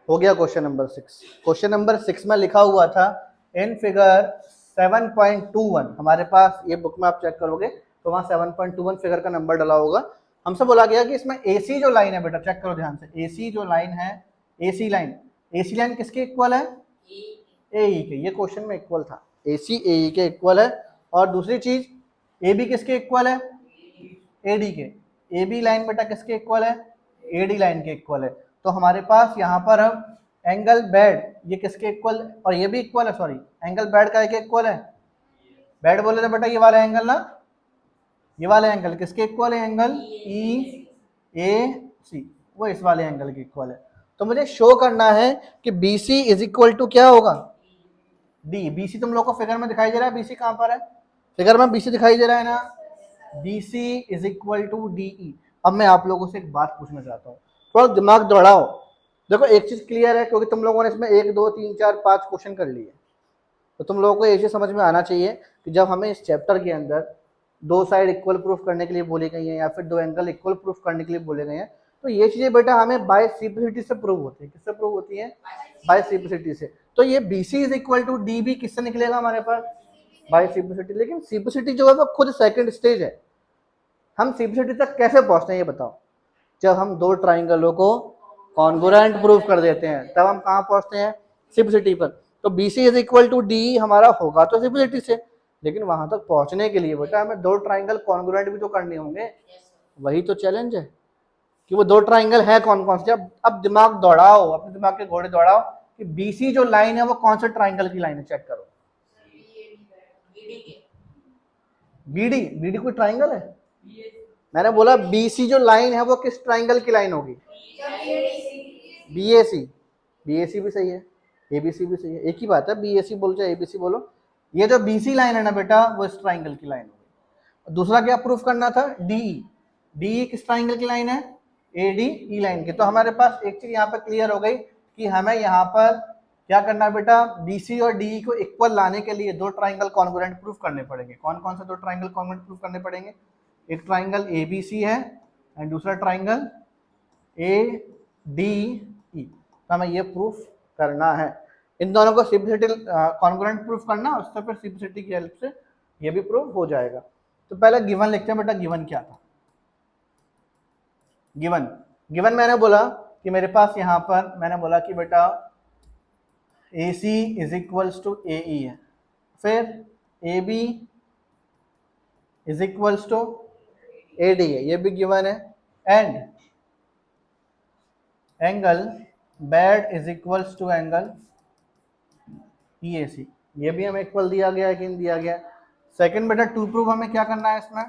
हो गया question number 6। Question number 6 में लिखा हुआ था इन फिगर 7.21, हमारे पास ये बुक में आप चेक करोगे तो वहाँ 7.21 फिगर का नंबर डाला होगा। हमसे बोला गया कि इसमें एसी जो लाइन है, बेटा चेक करो ध्यान से, एसी जो लाइन है, एसी लाइन किसके इक्वल है? एई के। ये क्वेश्चन में इक्वल था, एसी एई के इक्वल है। और दूसरी चीज, एबी किसके इक्वल है? एडी के। एबी लाइन बेटा किसके इक्वल है? एडी लाइन के इक्वल है। तो हमारे पास यहाँ पर अब एंगल बेड ये किसके इक्वल, और ये भी इक्वल है, सॉरी एंगल बेड का इक्वल है, बेड बोले थे बेटा ये वाला एंगल ना, ये वाला एंगल किसके इक्वल है? एंगल ई ए सी, वो इस वाले एंगल के इक्वल है। तो मुझे शो करना है कि B C is equal to क्या होगा? डी। बीसी तुम लोग को फिगर में दिखाई दे रहा है, बीसी कहां पर है? फिगर में बीसी दिखाई दे रहा है ना, BC is equal to DE। अब मैं आप लोगों से एक बात पूछना चाहता हूँ, थोड़ा दिमाग दौड़ाओ। देखो एक चीज क्लियर है, क्योंकि तुम लोगों ने इसमें 1 2 3 4 5 क्वेश्चन कर लिए, तो तुम लोगों को ये चीज समझ में आना चाहिए कि जब हमें इस चैप्टर के अंदर 2 साइड इक्वल प्रूफ करने के लिए बोली गई है या फिर 2 एंगल इक्वल प्रूफ करने के लिए बोले गए हैं, तो ये चीजें बेटा हमें बाय सिंपलिसिटी से प्रूव होती है। किससे प्रूव होती है? बाय सिंपलिसिटी से। तो ये BC is equal to DB किससे निकलेगा हमारे पास? By simplicity. लेकिन सिंपलिसिटी जो है वो खुद सेकंड स्टेज है। हम सिंपलिसिटी तक कैसे पहुंचते हैं ये बताओ? जब हम 2 ट्राइंगलों को कॉन्ग्रुएंट प्रूव कर देते हैं तब हम कहाँ पहुंचते हैं? सिंपलिसिटी पर। तो BC is equal to D हमारा होगा तो सिंपलिसिटी से, लेकिन वहां तक पहुंचने के लिए बेटा हमें 2 ट्राइंगल कॉन्ग्रुएंट भी तो करने होंगे। वही तो चैलेंज है कि वो 2 ट्राइंगल है कौन कौन से। अब दिमाग दौड़ाओ, अपने दिमाग के घोड़े दौड़ाओ कि BC जो लाइन है वो कौन से ट्राइंगल की लाइन है, चेक करो। BD कोई ट्राइंगल है? मैंने बोला BC जो लाइन है वो किस ट्राइंगल की लाइन होगी? BAC भी सही है, ABC भी सही है, एक ही बात है, BAC बोलो चाहे ABC बोलो। ये जो BC लाइन है ना बेटा वो इस ट्राइंगल की लाइन होगी। दूसरा क्या प्रूफ करना था? DE किस ट्राइंगल की लाइन है? ADE लाइन की। तो हमारे पास एक चीज यहाँ पर क्लियर हो गई कि हमें यहाँ पर क्या करना है बेटा, BC और DE को इक्वल लाने के लिए 2 ट्राइंगल कॉन्ग्रुएंट प्रूफ करने पड़ेंगे। कौन कौन से 2 ट्राइंगल कॉन्ग्रुएंट प्रूफ करने पड़ेंगे? एक ट्राइंगल ABC है एंड दूसरा ट्राइंगल ADE। तो हमें ये प्रूफ करना है, इन दोनों को सिंपलिसिटी कॉन्ग्रुएंट प्रूफ करना, उससे फिर सिंपलिसिटी की हेल्प से ये भी प्रूफ हो जाएगा। तो पहले गिवन लिखते हैं बेटा, गिवन क्या था? गिवन मैंने बोला कि मेरे पास यहाँ पर मैंने बोला कि बेटा AC is equals to AE है, फिर AB is equals to AD है, ये भी गिवन है, and angle BAD is equals to angle EAC, ये भी हमें इक्वल दिया गया है कि नहीं दिया गया? सेकंड बेटा टू प्रूफ हमें क्या करना है इसमें?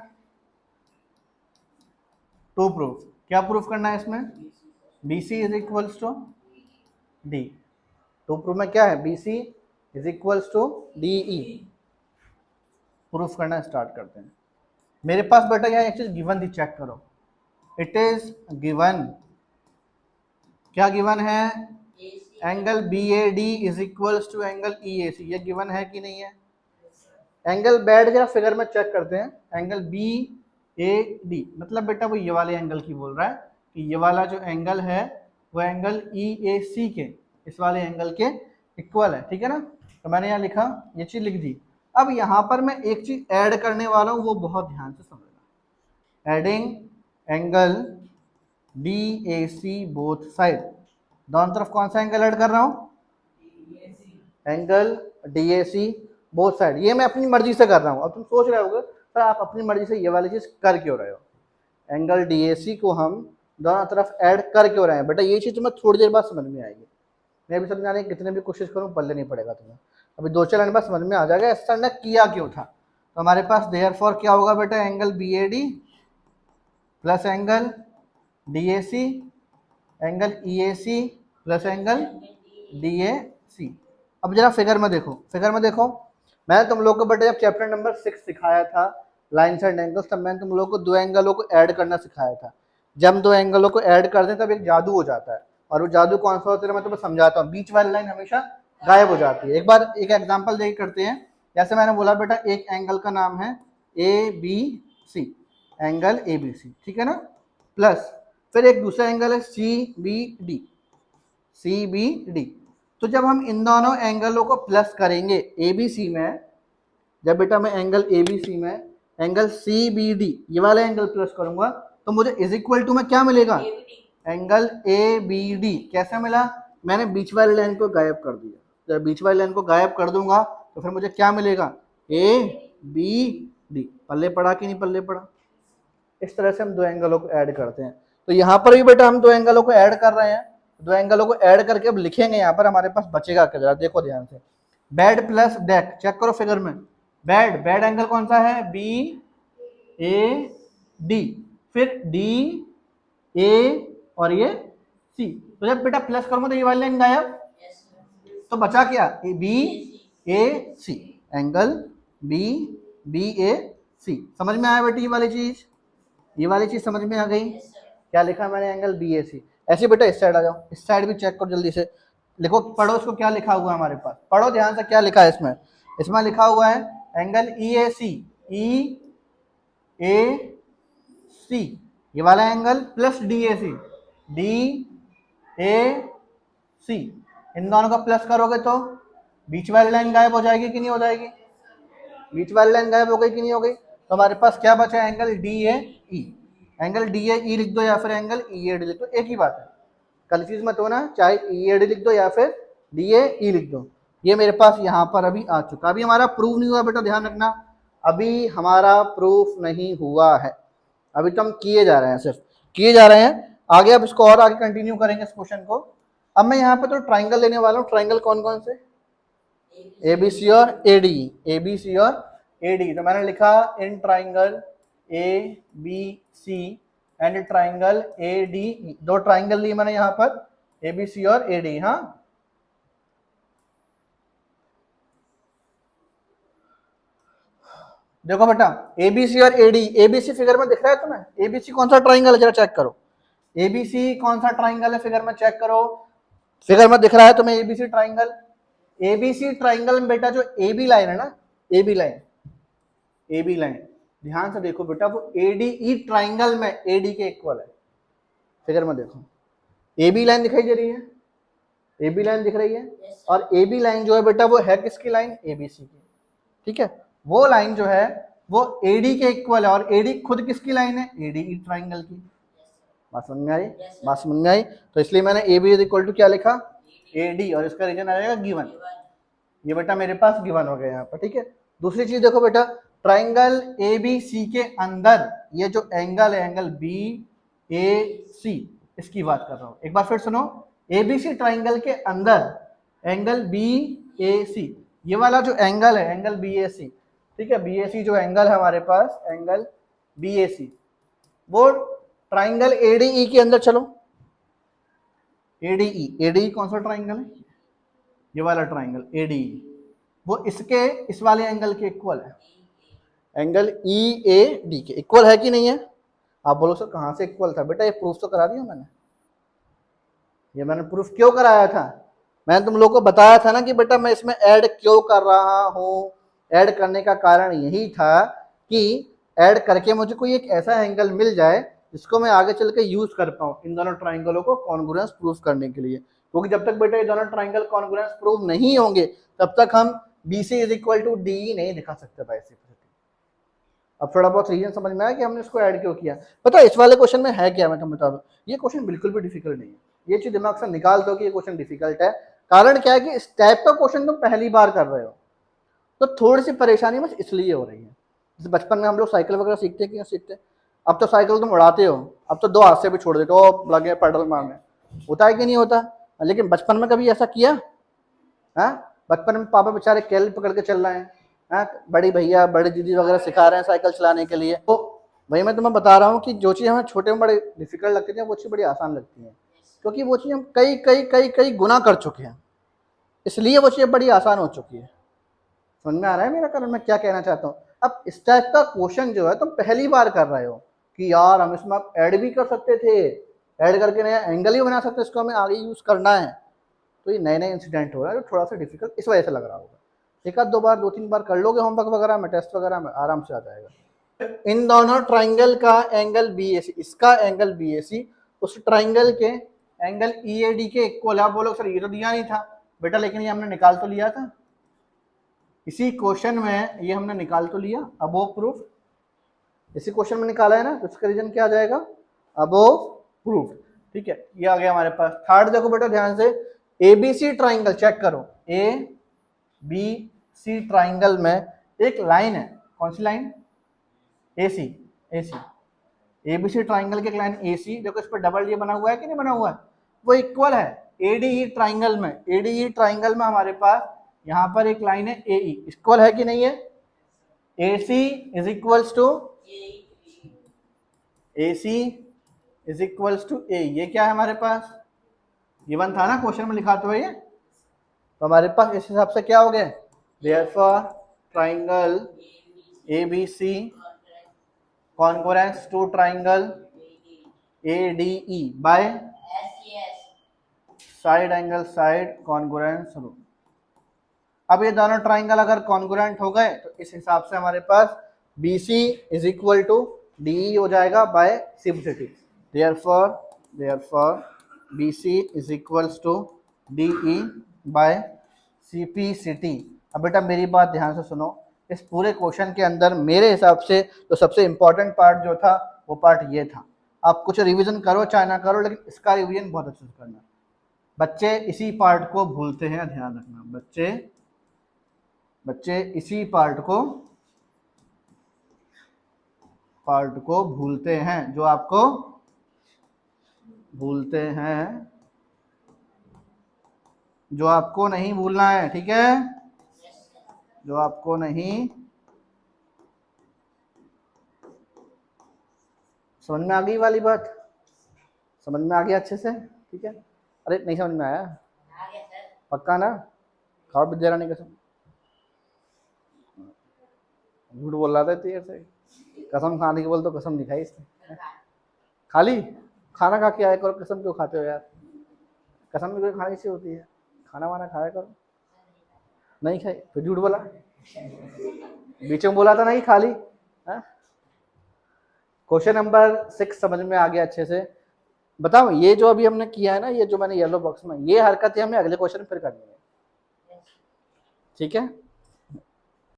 टू प्रूफ क्या प्रूफ करना है इसमें? BC is equals to D। To proof में क्या है? BC is equals to DE। Proof करना स्टार्ट करते हैं। मेरे पास बेटा यहाँ एक चीज गिवन थी, चेक करो। इट इज गिवन, क्या गिवन है? Angle BAD is equals to angle EAC, ये गिवन है कि नहीं है? एंगल बेड जरा फिगर में चेक करते हैं, एंगल BAD मतलब बेटा वो ये वाले एंगल की बोल रहा है कि ये वाला जो एंगल है वो एंगल EAC के इस वाले एंगल के इक्वल है, ठीक है ना? तो मैंने यहाँ लिखा, ये चीज लिख दी। अब यहाँ पर मैं एक चीज ऐड करने वाला हूँ, वो बहुत ध्यान से समझना। Adding angle DAC both side, दोनों तरफ कौन सा एंगल ऐड कर रहा हूँ? Angle DAC both side. ये मैं अपनी मर्जी से कर रहा हूँ। अब तुम सोच रहे होगे सर आप अपनी मर्जी से ये वाली चीज कर क्यों रहे हो? एंगल DAC को हम दोनों तरफ ऐड कर क्यों रहे हैं? बेटा ये चीज तुम्हें थोड़ी देर बाद समझ में आएगी। मैं भी समझाने की कितने भी कोशिश करूँ पल्ले नहीं पड़ेगा तुम्हें, अभी 2-4 लाइन बाद समझ में आ जाएगा सर ने किया क्यों था। तो हमारे पास देयरफॉर क्या होगा बेटा? Angle BAD plus angle DAC angle EAC plus angle DAC। अब जरा फिगर में देखो, फिगर में देखो, मैंने तुम लोग को बेटा जब चैप्टर नंबर 6 सिखाया था लाइन्स एंड एंगल्स, तब मैंने तुम लोग को 2 एंगलों को ऐड करना सिखाया था। जब 2 एंगलों को ऐड कर दें तब एक जादू हो जाता है, और वो जादू कौन सा होता है मैं तुम्हें समझाता हूँ। बीच वाली लाइन हमेशा गायब हो जाती है। एक बार एक एग्जाम्पल देख करते हैं। जैसे मैंने बोला बेटा एक एंगल का नाम है ABC, एंगल ABC, ठीक है ना? प्लस फिर एक दूसरा एंगल है CBD, CBD। तो जब हम इन दोनों एंगलों को प्लस करेंगे ABC में, जब बेटा मैं एंगल ABC में एंगल CBD ये वाला एंगल प्लस करूंगा तो मुझे इज इक्वल टू में क्या मिलेगा, एंगल ABD। कैसे मिला, मैंने बीच वाली लाइन को गायब कर दिया। जब बीच वाली लाइन को गायब कर दूंगा तो फिर मुझे क्या मिलेगा, ABD। पल्ले पड़ा कि नहीं पल्ले पड़ा। इस तरह से हम दो एंगलों को ऐड करते हैं। तो यहाँ पर भी बेटा हम दो एंगलों को ऐड कर रहे हैं। दो एंगलों को ऐड करके अब लिखेंगे, यहाँ पर हमारे पास बचेगा क्या, जरा देखो ध्यान से। बेड प्लस डेक, चेक करो फिगर में। बेड, बेड एंगल कौन सा है, BAD, फिर DA और ये C। तो जब बेटा प्लस करूंगा तो ये वाली लाइन गायब, तो बचा क्या, BAC, एंगल BAC। समझ में आया बेटी ये वाली चीज, ये वाली चीज समझ में आ गई। क्या लिखा मैंने, एंगल BAC। ऐसे बेटा इस साइड आ जाओ, इस साइड भी चेक करो जल्दी से, लिखो पढ़ो इसको क्या लिखा हुआ है हमारे पास, पढ़ो ध्यान से क्या लिखा है इसमें। इसमें लिखा हुआ है एंगल EAC, EAC ये वाला एंगल प्लस DAC, DAC। इन दोनों का प्लस करोगे तो बीच वाली लाइन गायब हो जाएगी कि नहीं हो जाएगी, बीच वाली लाइन गायब हो गई कि नहीं हो गई। तो हमारे पास क्या बचा, एंगल DAE। एंगल DAE लिख दो या फिर एंगल EAD लिख दो, एक ही बात है, कंफ्यूज मत होना, चाहे EAD लिख दो या फिर DAE लिख दो। ये मेरे पास यहाँ पर अभी आ चुका। अभी हमारा प्रूफ नहीं हुआ बेटा, ध्यान रखना, अभी हमारा प्रूफ नहीं हुआ है, अभी तो हम किए जा रहे हैं, सिर्फ किए जा रहे हैं। आगे अब इसको और आगे कंटिन्यू करेंगे इस क्वेश्चन को। अब मैं यहाँ पे तो ट्राइंगल लेने वाला हूँ। ट्राइंगल कौन कौन से, ABC और AD, ABC और AD। तो मैंने लिखा in triangle ABC and triangle ADE। दो ट्राइंगल लिए मैंने यहाँ पर, ABC और AD। हाँ, देखो बेटा ABC और AD, ABC फिगर में दिख रहा है तुम्हें, ABC कौन सा ट्राइंगल है, जरा चेक करो। ABC कौन सा ट्राइंगल है फिगर में, चेक करो। फिगर में दिख रहा है तुम्हें ABC ट्राइंगल। ABC ट्राइंगल में बेटा जो AB लाइन है ना, AB लाइन, AB लाइन, ध्यान से देखो बेटा, वो ADE ट्राइंगल में AD के इक्वल है। फिगर में देखो AB लाइन दिखाई दे रही है, AB लाइन दिख रही है, और AB लाइन जो है बेटा वो है किसकी लाइन, ABC की। ठीक है, वो लाइन जो है वो AD के इक्वल है, और AD खुद किसकी लाइन है, ADE ट्राइंगल की। बात समझ में आई, बात समझ में आई। तो इसलिए मैंने AB इज इक्वल टू क्या लिखा, AD, और इसका रीजन आ जाएगा गिवन। ये बेटा मेरे पास गिवन हो गया यहाँ पर। ठीक है, दूसरी चीज देखो बेटा, ट्राइंगल ABC के अंदर ये जो एंगल है, एंगल BAC, इसकी बात कर रहा हूँ। एक बार फिर सुनो, ABC ट्राइंगल के अंदर एंगल BAC, ये वाला जो एंगल है एंगल BAC, ठीक है, BAC जो एंगल है हमारे पास, एंगल BAC, वो ट्राइंगल ADE के अंदर, चलो ADE कौन सा ट्राइंगल है, ये वाला ट्राइंगल ADE, वो इसके इस वाले एंगल के इक्वल है, एंगल EAD के इक्वल है कि नहीं है। आप बोलो सर कहाँ से इक्वल था, बेटा ये प्रूफ तो करा दिया मैंने। ये मैंने प्रूफ क्यों कराया था, मैंने तुम लोग को बताया था ना कि बेटा मैं इसमें ऐड क्यों कर रहा हूँ। ऐड करने का कारण यही था कि ऐड करके मुझे कोई एक ऐसा एंगल मिल जाए जिसको मैं आगे चल के यूज कर पाऊँ इन दोनों ट्राइंगलों को कॉन्ग्रुएंस प्रूफ करने के लिए। क्योंकि जब तक बेटा ये दोनों ट्राइंगल कॉन्ग्रुएंस प्रूफ नहीं होंगे तब तक हम BC is equal to DE नहीं दिखा सकते भाई। अब थोड़ा बहुत रीजन समझ में आया कि हमने इसको ऐड क्यों किया। पता है इस वाले क्वेश्चन में है क्या, मैं तुम्हें बता दूं, ये क्वेश्चन बिल्कुल भी डिफिकल्ट नहीं है। ये चीज दिमाग से निकाल दो कि ये क्वेश्चन डिफिकल्ट है। कारण क्या है कि इस टाइप का क्वेश्चन तुम पहली बार कर रहे हो, तो थोड़ी सी परेशानी बस इसलिए हो रही है। जैसे बचपन में हम लोग साइकिल वगैरह सीखते हैं, क्यों सीखते हैं, अब तो साइकिल तुम उड़ाते हो, अब तो दो हाथ से भी छोड़ देते हो, लगे पेडल मारने, होता है कि नहीं होता। लेकिन बचपन में कभी ऐसा किया है, बचपन में पापा बेचारे कैल पकड़ के चल रहे हैं, बड़ी भैया बड़ी दीदी वगैरह सिखा रहे हैं साइकिल चलाने के लिए। तो भाई मैं तुम्हें बता रहा हूँ कि जो चीज़ हमें छोटे में बड़े डिफिकल्ट लगती थी वो चीज़ बड़ी आसान लगती है, क्योंकि वो चीज़ हम कई कई कई कई गुना कर चुके हैं, इसलिए वो चीज़ बड़ी आसान हो चुकी है। समझ में आ रहा है मेरा कारण मैं क्या कहना चाहता हूँ। अब इस टाइप का क्वेश्चन जो है तुम पहली बार कर रहे हो कि यार हम इसमें ऐड भी कर सकते थे, ऐड करके नया एंगल ही बना सकते, इसको हमें आगे यूज करना है। तो ये नए नए इंसिडेंट हो रहा है जो थोड़ा सा डिफिकल्ट इस वजह से लग रहा होगा। एक आध दो बार 2-3 बार कर लोगे होमवर्क वगैरह में, टेस्ट वगैरह में, आराम से आ जाएगा। इन दोनों ट्राइंगल का एंगल BAC, इसका एंगल BAC उस ट्राइंगल के एंगल EAD के इक्वल है। आप बोलोगे सर ये तो दिया नहीं था बेटा, लेकिन ये हमने निकाल तो लिया था इसी क्वेश्चन में, ये हमने निकाल तो लिया अबोव प्रूफ, इसी क्वेश्चन में निकाला है ना, तो इसका रीजन क्या आ जाएगा, अबोव प्रूफ। ठीक है, ये आ गया हमारे पास। थर्ड देखो बेटा ध्यान से, ABC ट्राइंगल चेक करो, ABC ट्राइंगल में एक लाइन है, कौन सी लाइन, AC, ABC ट्राइंगल की एक लाइन AC, देखो इस पर डबल ये बना हुआ है कि नहीं बना हुआ है, वो इक्वल है ADE ट्राइंगल में। ADE ट्राइंगल में हमारे पास यहाँ पर एक लाइन है AE, इक्वल है कि नहीं है, AC is equals to AE, ये क्या है हमारे पास, गिवन था ना क्वेश्चन में लिखा तो है ये, तो हमारे पास इस हिसाब से क्या हो गया, therefore triangle ABC congruence to triangle ADE by side angle side congruence rule. अब ये दोनों ट्राइंगल अगर कॉन्ग्रुएंट हो गए तो इस हिसाब से हमारे पास BC is equal to DE हो जाएगा by simplicity. Therefore BC is equals to DE by CPCT। अब बेटा मेरी बात ध्यान से सुनो, इस पूरे क्वेश्चन के अंदर मेरे हिसाब से तो सबसे इंपॉर्टेंट पार्ट जो था वो पार्ट ये था। आप कुछ रिवीजन करो चाहे ना करो, लेकिन इसका रिवीजन बहुत अच्छे से करना। बच्चे इसी पार्ट को भूलते हैं, ध्यान रखना, बच्चे इसी पार्ट को भूलते हैं, जो आपको भूलते हैं, जो आपको नहीं भूलना है, ठीक है, जो आपको नहीं, समझ में आ गई वाली बात, समझ में आ गया अच्छे से, ठीक है। अरे नहीं समझ में आया, पक्का ना, खाओ विद्या रानी कसम, झूठ बोल रहा था देर से, कसम खाने के बोल तो कसम दिखाई इसने, खाली खाना खा के आया करो, कसम क्यों खाते हो यार, कसम भी कोई खाने से होती है, खाना वाना खाया करो, नहीं खाई फिर झूठ बोला, बीच में बोला था नहीं खाली। क्वेश्चन नंबर 6 समझ में आ गया अच्छे से। बताओ ये जो अभी हमने किया है ना, ये जो मैंने येलो बॉक्स में, ये हरकतें हमें अगले क्वेश्चन फिर करनी है, ठीक है।